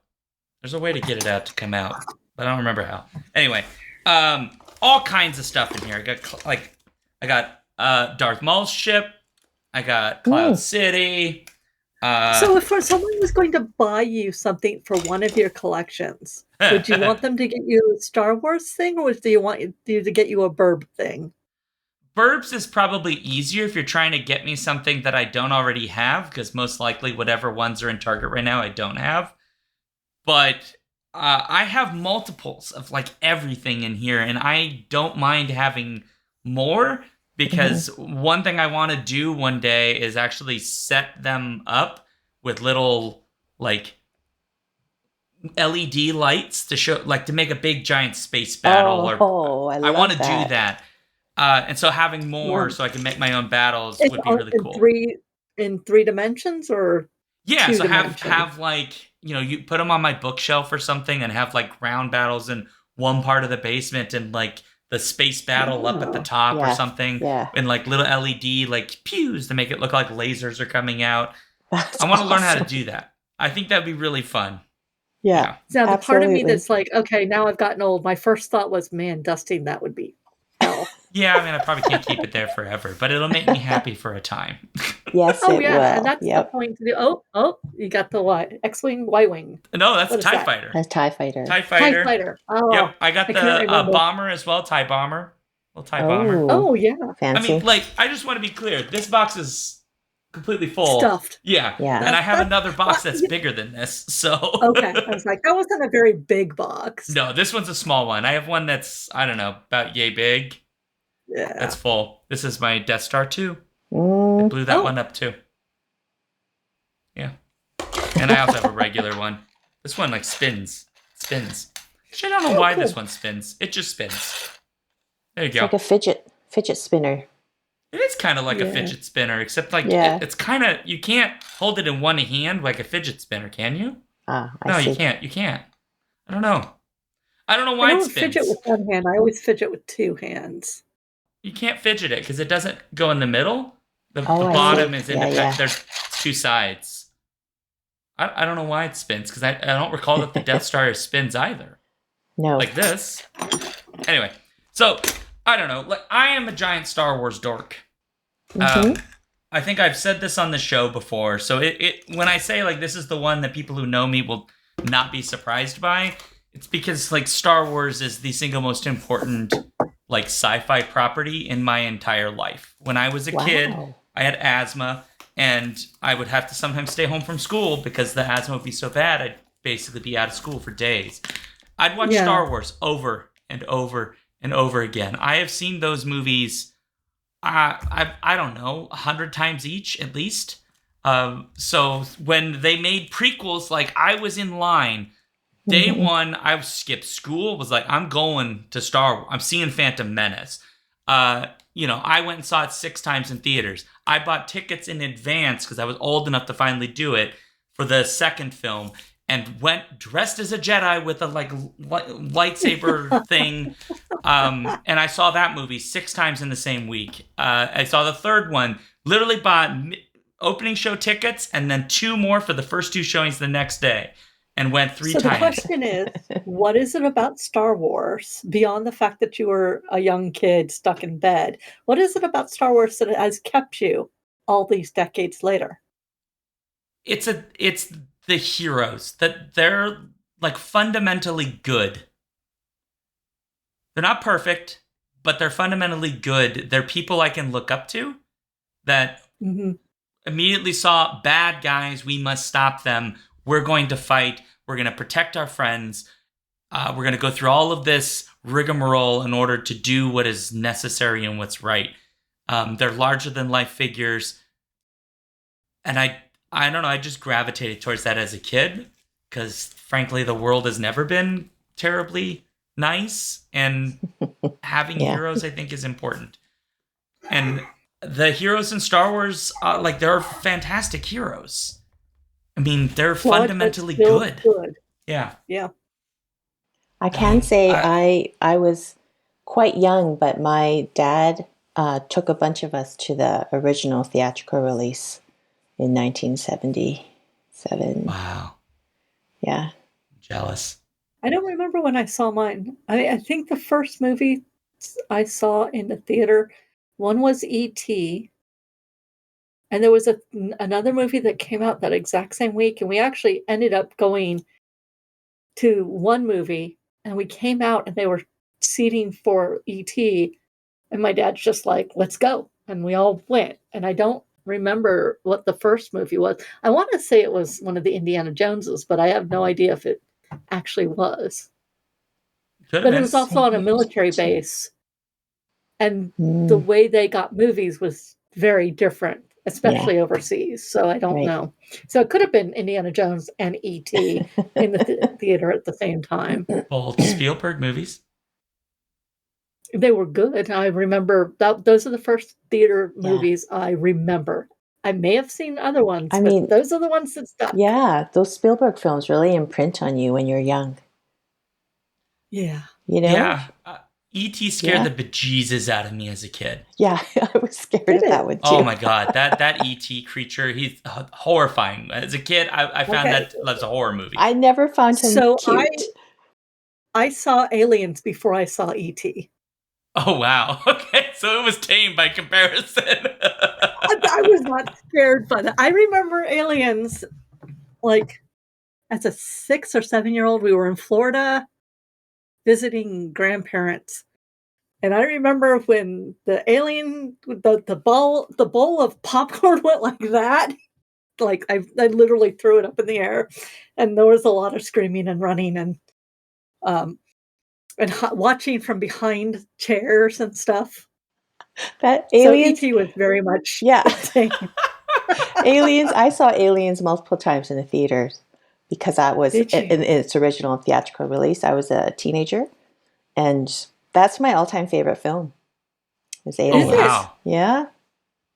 There's a way to get it out to come out, but I don't remember how. Anyway, all kinds of stuff in here. I got Darth Maul's ship. I got Cloud City. So if someone was going to buy you something for one of your collections, would you want them to get you a Star Wars thing, or do you want you to get you a Burb thing? Birbs is probably easier if you're trying to get me something that I don't already have, because most likely whatever ones are in Target right now I don't have. But I have multiples of like everything in here, and I don't mind having more, because one thing I want to do one day is actually set them up with little like LED lights to show, like to make a big giant space battle. I want to do that. And so having more so I can make my own battles would be really cool. In 3 dimensions or so have like, you put them on my bookshelf or something and have like ground battles in one part of the basement and like the space battle up at the top or something. Yeah. And like little LED like pews to make it look like lasers are coming out. That's I want to learn how to do that. I think that'd be really fun. Yeah. Now the part of me that's like, okay, now I've gotten old. My first thought was, man, dusting that would be hell. Yeah, I mean, I probably can't keep it there forever, but it'll make me happy for a time. Yes, it will. And that's the point to do. Oh, you got the X-Wing, Y-Wing. No, that's a TIE Fighter. That's TIE Fighter. TIE Fighter. TIE Fighter. Oh, yep, I got the bomber as well, TIE Bomber. Little TIE bomber. Oh, yeah. Fancy. I mean, like, I just want to be clear. This box is completely full. Stuffed. Yeah. Yeah. And I have That's- another box that's bigger than this. So. Okay. I was like, that wasn't a very big box. No, this one's a small one. I have one that's, I don't know, about yay big. Yeah. That's full. This is my Death Star 2. I Mm. blew that one up too. Yeah. And I also have a regular one. This one like spins. Actually, I don't know why this one spins. It just spins. There you It's go. like a fidget spinner. It is kind of like a Yeah. fidget spinner, except like Yeah. it's kind of, you can't hold it in one hand like a fidget spinner, can you? I No, see. you can't. I don't know I why it don't spins. fidget with one hand. I always fidget with two hands. You can't fidget it because it doesn't go in the middle. The Oh, I bottom see. is Yeah, independent. yeah. There's two sides. I don't know why it spins because I don't recall that the Death Star spins either. No. Like this. Anyway, so I don't know. Like, I am a giant Star Wars dork. Mhm. I think I've said this on the show before. So when I say like this is the one that people who know me will not be surprised by, it's because like Star Wars is the single most important like sci-fi property in my entire life. When I was a kid, Wow. I had asthma and I would have to sometimes stay home from school because the asthma would be so bad I'd basically be out of school for days. I'd watch Yeah. Star Wars over and over and over again. I have seen those movies I don't know, 100 times each at least. So when they made prequels, like I was in line day one. I skipped school. Was like, I'm going to Star Wars. I'm seeing Phantom Menace. I went and saw it 6 times in theaters. I bought tickets in advance because I was old enough to finally do it for the second film, and went dressed as a Jedi with a lightsaber thing. And I saw that movie 6 times in the same week. I saw the third one, literally bought opening show tickets and then 2 more for the first 2 showings the next day, and went 3 So the times. question is, what is it about Star Wars, beyond the fact that you were a young kid stuck in bed? What is it about Star Wars that has kept you all these decades later? It's the heroes, that they're like fundamentally good. They're not perfect, but they're fundamentally good. They're people I can look up to that immediately saw bad guys. We must stop them. We're going to fight. We're going to protect our friends. We're going to go through all of this rigmarole in order to do what is necessary and what's right. They're larger than life figures. And I don't know, I just gravitated towards that as a kid because, frankly, the world has never been terribly nice, and having heroes, I think, is important. And the heroes in Star Wars, they're fantastic heroes. I mean, they're fundamentally good. Yeah. Yeah. I can say I was quite young, but my dad took a bunch of us to the original theatrical release in 1977. Wow. Yeah. Jealous. I don't remember when I saw mine. I think the first movie I saw in the theater, one was E.T., and there was another movie that came out that exact same week, and we actually ended up going to one movie, and we came out and they were seating for E.T., and my dad's just like, let's go. And we all went. And I don't remember what the first movie was. I want to say it was one of the Indiana Joneses, but I have no idea if it actually was. But it was also on a military base. And the way they got movies was very different, especially overseas. So I don't know. So it could have been Indiana Jones and E.T. in the theater at the same time. Both Spielberg movies. They were good. I remember those are the first theater movies I remember. I may have seen other ones, but those are the ones that stuck. Yeah, those Spielberg films really imprint on you when you're young. Yeah. You know? Yeah. E.T. scared the bejesus out of me as a kid. Yeah, I was scared of that one too. Oh my God, that E.T. creature, he's horrifying. As a kid, I found that was a horror movie. I never found him cute. I saw Aliens before I saw E.T. Oh, wow. Okay, so it was tame by comparison. I was not scared by that. I remember Aliens, like, as a 6 or 7-year-old, we were in Florida visiting grandparents, And I remember when the alien, the bowl of popcorn went like that. Like I literally threw it up in the air, and there was a lot of screaming and running and watching from behind chairs and stuff. That So aliens, E.T. was very much yeah. the same. Aliens. I saw Aliens multiple times in the theaters because that was Did you? in its original theatrical release. I was a teenager, and that's my all-time favorite film. Is Aliens? Is it? wow. Yeah,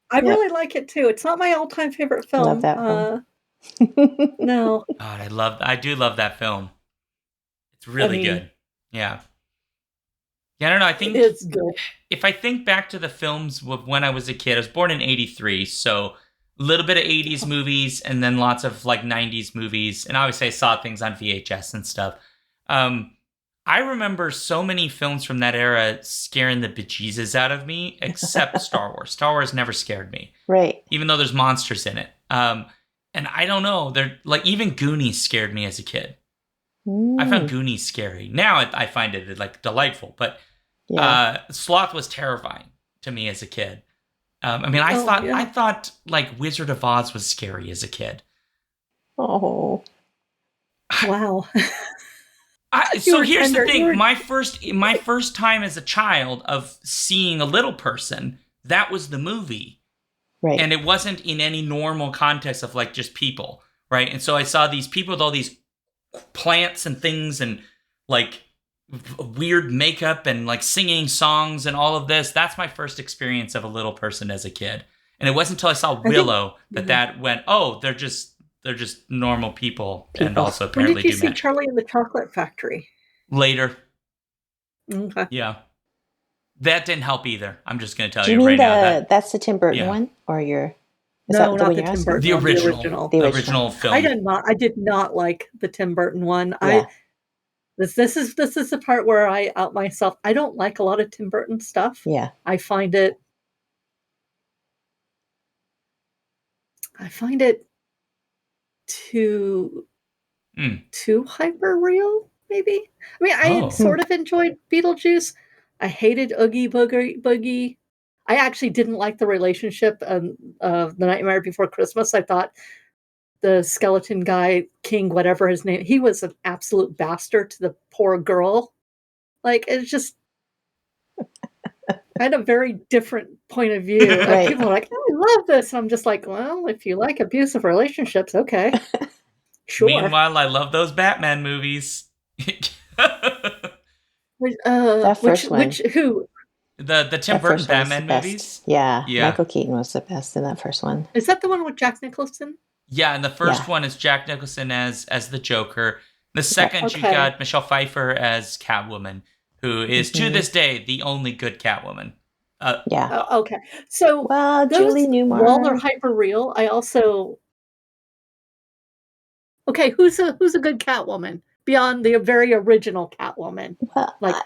I Yep. really like it too. It's not my all-time favorite film. Love that film. No. God, I do love that film. It's really mean- good. Yeah. Yeah, I don't know. I think It's good. if I think back to the films when I was a kid, I was born in '83, so a little bit of '80s movies and then lots of like '90s movies, and obviously I saw things on VHS and stuff. I remember so many films from that era scaring the bejesus out of me, except Star Wars. Star Wars never scared me, Right. even though there's monsters in it. And I don't know, they're like even Goonies scared me as a kid. I found Goonies scary. Now I find it like delightful, but Sloth was terrifying to me as a kid. I mean, I thought like Wizard of Oz was scary as a kid. Oh, Wow. So here's the thing: my first time as a child of seeing a little person, that was the movie, right. and it wasn't in any normal context of like just people, right? And so I saw these people with all these plants and things and like weird makeup and like singing songs and all of this. That's my first experience of a little person as a kid, and it wasn't until I saw Willow that went, oh, they're just normal people. And also When apparently did you do see magic. Charlie and the Chocolate Factory? Later. Okay. Yeah. That didn't help either. I'm just going to tell Do you you mean right now. that's the Tim Burton Yeah. one, or your? No, not one the you're Tim asking? Burton The one, original. The The original. original film. I did not like the Tim Burton one. Yeah. This is the part where I out myself. I don't like a lot of Tim Burton stuff. Yeah. I find it too hyper real, maybe. I mean, I sort of enjoyed Beetlejuice. I hated Oogie Boogie. I actually didn't like the relationship of The Nightmare Before Christmas. I thought the skeleton guy, King, whatever his name, he was an absolute bastard to the poor girl. Like, it's just, I had a very different point of view. Right. And people are like, oh, I love this. And I'm just like, well, if you like abusive relationships, okay. Sure. Meanwhile, I love those Batman movies. That first one. Who? The Tim Burton Batman movies? Yeah. Michael Keaton was the best in that first one. Is that the one with Jack Nicholson? Yeah, and the first one is Jack Nicholson as the Joker. The second, you got Michelle Pfeiffer as Catwoman, who is to this day the only good Catwoman. Okay. So Julie Newmar. While they're hyper real, I also who's a good Catwoman beyond the very original Catwoman? Well,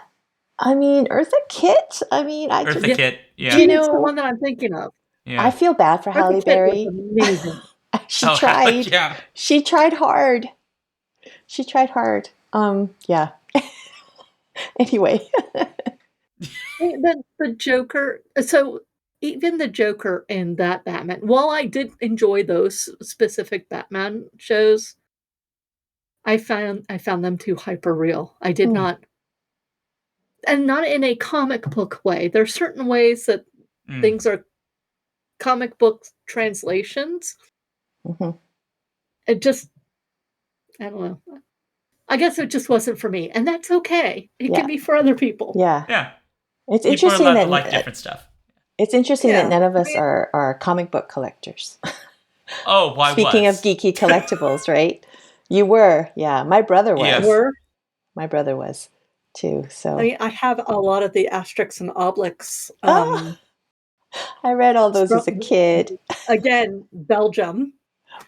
I mean, Eartha Kitt. I mean, Eartha Kitt. Yeah, She's the one that I'm thinking of. Yeah. I feel bad for Halle Berry. Amazing. She tried. Yeah. She tried hard. Yeah. Anyway. The Joker. So even the Joker in that Batman, while I did enjoy those specific Batman shows, I found them too hyper real. I did not, and not in a comic book way. There are certain ways that things are comic book translations. It just, I don't know. I guess it just wasn't for me, and that's okay. It can be for other people. Yeah. It's people interesting are allowed that to like different stuff. It's interesting that none of us are comic book collectors. Oh, why? Speaking of geeky collectibles, right? You were, yeah. My brother was. Yes. My brother was too. So I mean, I have a lot of the Asterix and Obelix. I read all those as a kid. Again, Belgium.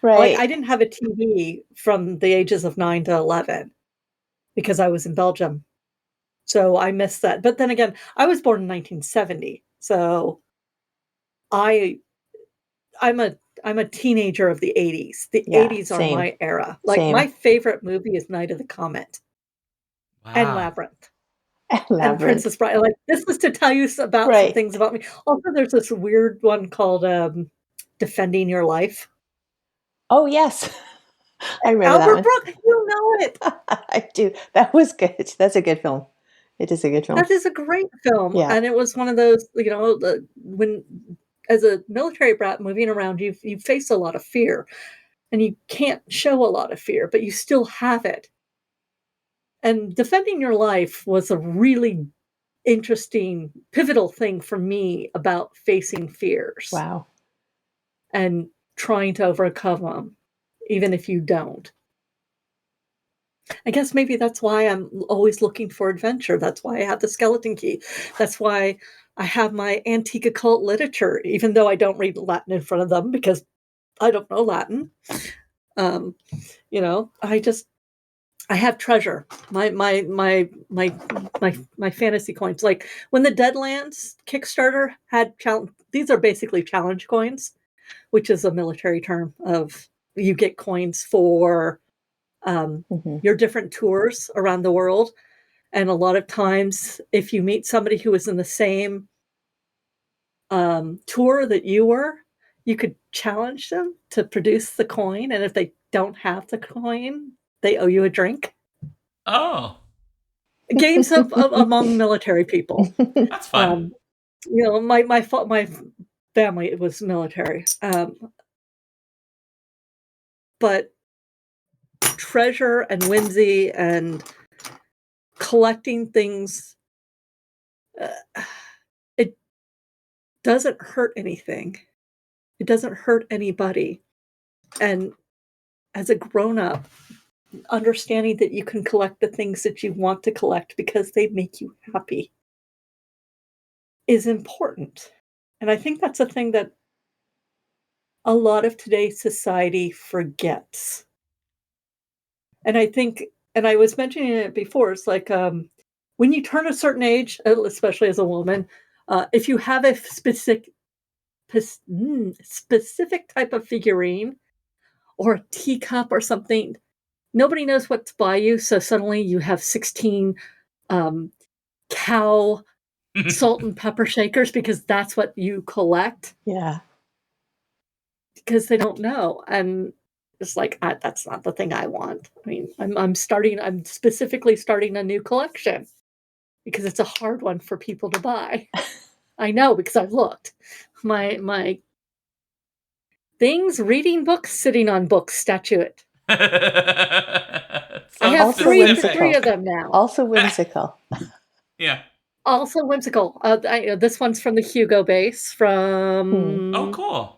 Right. Like, I didn't have a TV from the ages of 9 to 11 because I was in Belgium. So I missed that. But then again, I was born in 1970. So I'm a teenager of the 80s. The 80s are my era. Like, my favorite movie is Night of the Comet and Labyrinth. and Labyrinth. Princess Bride. Like, this is to tell you about some Right. things about me. Also, there's this weird one called Defending Your Life. Oh, yes. I remember that Albert one. Brooks, you know it. I do. That was good. That's a good film. It is a good film. That is a great film. Yeah. And it was one of those, when, as a military brat moving around, you face a lot of fear. And you can't show a lot of fear, but you still have it. And Defending Your Life was a really interesting, pivotal thing for me about facing fears. Wow. And trying to overcome them, even if you don't. I guess maybe that's why I'm always looking for adventure. That's why I have the skeleton key. That's why I have my antique occult literature, even though I don't read Latin in front of them because I don't know Latin. I have treasure. My fantasy coins. Like when the Deadlands Kickstarter had these are basically challenge coins, which is a military term of you get coins for your different tours around the world. And a lot of times, if you meet somebody who was in the same tour that you were, you could challenge them to produce the coin. And if they don't have the coin, they owe you a drink. Oh. Games among military people. That's fun. My family was military. But treasure and whimsy and collecting things, it doesn't hurt anything. It doesn't hurt anybody. And as a grown-up, understanding that you can collect the things that you want to collect because they make you happy is important. And I think that's a thing that a lot of today's society forgets. And I think, and I was mentioning it before, it's like when you turn a certain age, especially as a woman, if you have a specific type of figurine or a teacup or something, nobody knows what to buy you. So suddenly you have 16 cow salt and pepper shakers because that's what you collect. Yeah. Because they don't know. And it's like, that's not the thing I want. I mean, I'm specifically starting a new collection because it's a hard one for people to buy. I know because I've looked. My things, reading books, sitting on books, statuette. I have three of them now. Also whimsical. Yeah. Also whimsical. This one's from the Hugo base from... Oh, cool.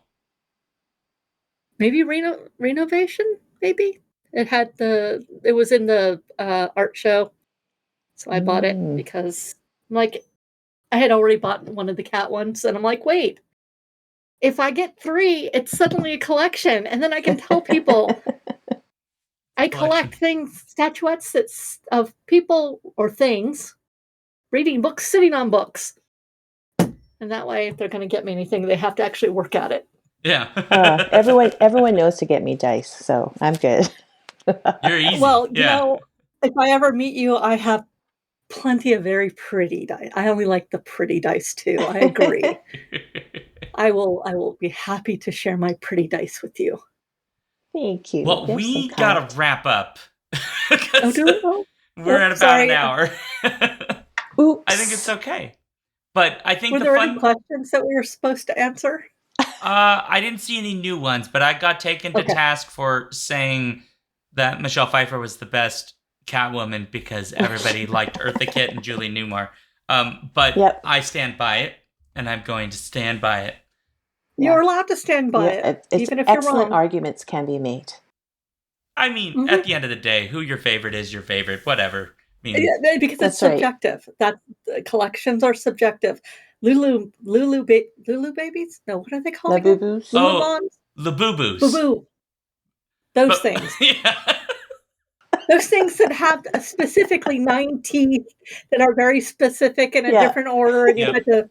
Maybe renovation, maybe? It was in the art show. So I bought it because I had already bought one of the cat ones. And I'm like, wait, if I get 3, it's suddenly a collection. And then I can tell people I collect things, statuettes of people or things, reading books, sitting on books. And that way, if they're going to get me anything, they have to actually work at it. Yeah. Everyone knows to get me dice, so I'm good. You're easy. Well, if I ever meet you, I have plenty of very pretty dice. I only like the pretty dice too. I agree. I will be happy to share my pretty dice with you. Thank you. Well, we gotta wrap up. We're at about an hour. Oops. I think it's okay. But I think were there any questions that we were supposed to answer? I didn't see any new ones, but I got taken to task for saying that Michelle Pfeiffer was the best Catwoman because everybody liked Eartha Kitt and Julie Newmar. But I stand by it, and I'm going to stand by it. You're allowed to stand by it, even if you're wrong. Excellent arguments can be made. I mean, at the end of the day, who your favorite is your favorite, whatever. I mean, because it's subjective. Collections are subjective. Lulu babies? No, what are they called? Labubu's. Labubu's. Boo-boo. Those things. Yeah. Those things that have specifically 9 teeth that are very specific in a different order. And you had to...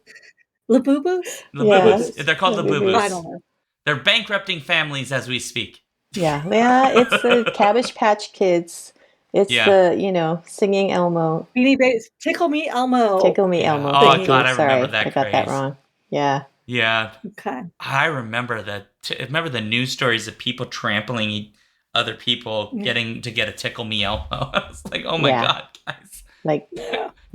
Labubus? Labubus. They're called Labubus. I don't know. They're bankrupting families as we speak. Yeah, it's the Cabbage Patch Kids It's the, singing Elmo. Beanie Babies, Tickle Me Elmo. Tickle Me Yeah. Elmo. Oh, Thank you. God, I Sorry, remember that I got that craze. wrong. Yeah. Yeah. Okay. I remember that. Remember the news stories of people trampling other people getting to get a Tickle Me Elmo. I was like, oh my God, guys. Like,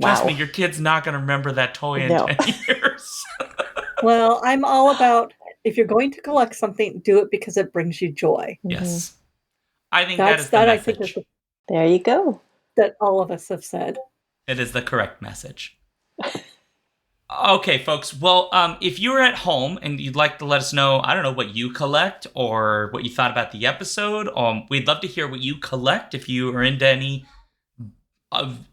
Trust wow. me, your kid's not going to remember that toy in No. 10 years. Well, I'm all about, if you're going to collect something, do it because it brings you joy. Yes. I think that is the That message. I think is There you go. that all of us have said. It is the correct message. Okay, folks. Well, if you're at home and you'd like to let us know, I don't know, what you collect or what you thought about the episode, we'd love to hear what you collect. If you are into any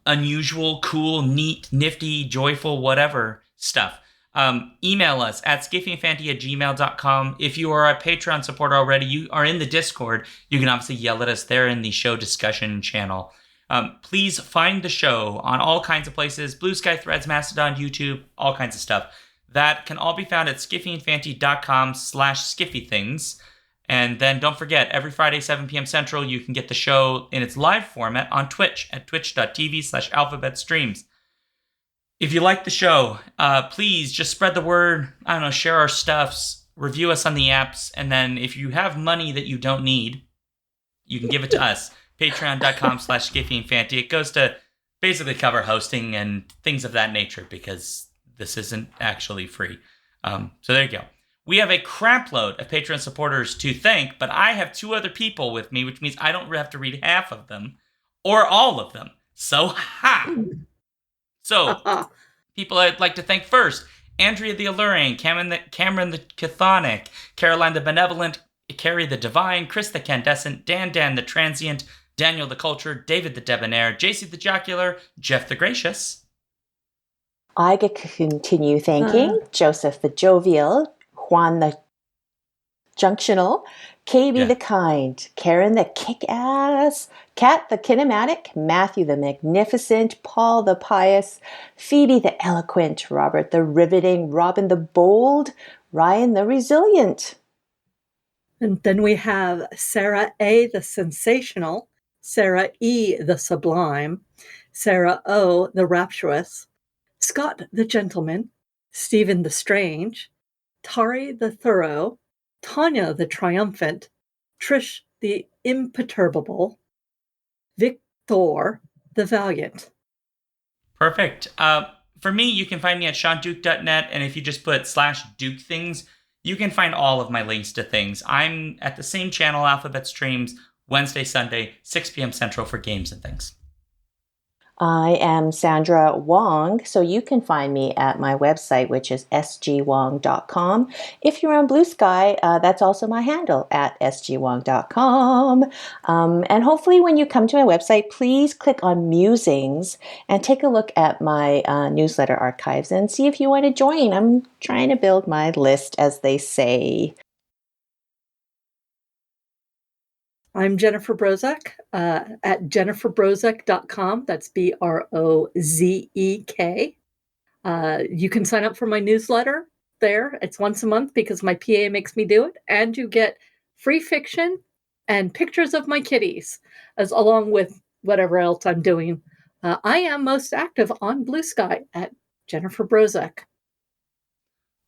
unusual, cool, neat, nifty, joyful, whatever stuff, email us at skiffyandfanty@gmail.com. If you are a Patreon supporter already, you are in the Discord, you can obviously yell at us there in the show discussion channel. Please find the show on all kinds of places: Blue Sky, Threads, Mastodon, YouTube, all kinds of stuff. That can all be found at skiffyandfanty.com/skiffythings. And then don't forget, every Friday, 7 p.m. Central, you can get the show in its live format on Twitch at twitch.tv/alphabetstreams. If you like the show, please just spread the word. I don't know, share our stuffs, review us on the apps, and then if you have money that you don't need, you can give it to us. Patreon.com/skiffyandfanty. It goes to basically cover hosting and things of that nature because this isn't actually free. So there you go. We have a crap load of Patreon supporters to thank, but I have 2 other people with me, which means I don't have to read half of them or all of them. So, So, people I'd like to thank first: Andrea the Alluring, Cameron the Chthonic, Caroline the Benevolent, Carrie the Divine, Chris the Candescent, Dan the Transient, Daniel the Cultured, David the Debonair, JC the Jocular, Jeff the Gracious. I get to continue thanking Joseph the Jovial, Juan the Junctional, KB the Kind, Karen the Kick-Ass, Kat the Kinematic, Matthew the Magnificent, Paul the Pious, Phoebe the Eloquent, Robert the Riveting, Robin the Bold, Ryan the Resilient. And then we have Sarah A. the Sensational, Sarah E. the Sublime, Sarah O. the Rapturous, Scott the Gentleman, Stephen the Strange, Tari the Thorough, Tanya the Triumphant, Trish the Imperturbable, Victor the Valiant. Perfect. For me, you can find me at ShaunDuke.net, and if you just put /Duke things, you can find all of my links to things. I'm at the same channel, Alphabet Streams, Wednesday, Sunday, 6 p.m. Central for games and things. I am Sandra Wong, so you can find me at my website, which is sgwong.com. If you're on Blue Sky, that's also my handle, at sgwong.com. And hopefully when you come to my website, please click on Musings and take a look at my newsletter archives and see if you want to join. I'm trying to build my list, as they say. I'm Jennifer Brozek at jenniferbrozek.com. That's BROZEK. You can sign up for my newsletter there. It's once a month because my PA makes me do it. And you get free fiction and pictures of my kitties, along with whatever else I'm doing. I am most active on Blue Sky at Jennifer Brozek.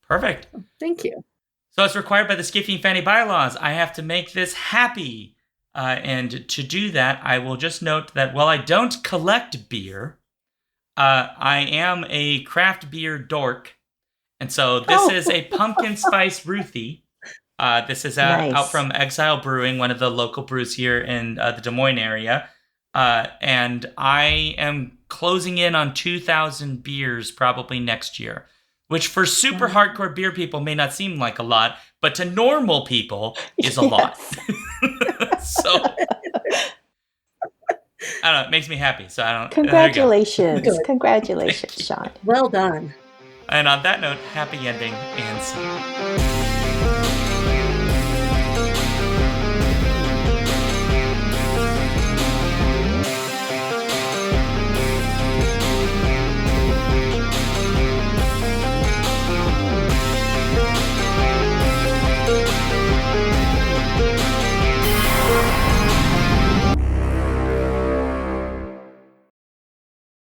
Perfect. Thank you. So as required by the Skiffy and Fanny bylaws, I have to make this happy. And to do that, I will just note that while I don't collect beer, I am a craft beer dork. And so this is a pumpkin spice Ruthie. This is out from Exile Brewing, one of the local brews here in the Des Moines area. And I am closing in on 2,000 beers probably next year, which for super hardcore beer people may not seem like a lot, but to normal people is a lot. So, I don't know, it makes me happy. So I don't. Congratulations. Congratulations, Shaun. Well done. And on that note, happy ending and see you.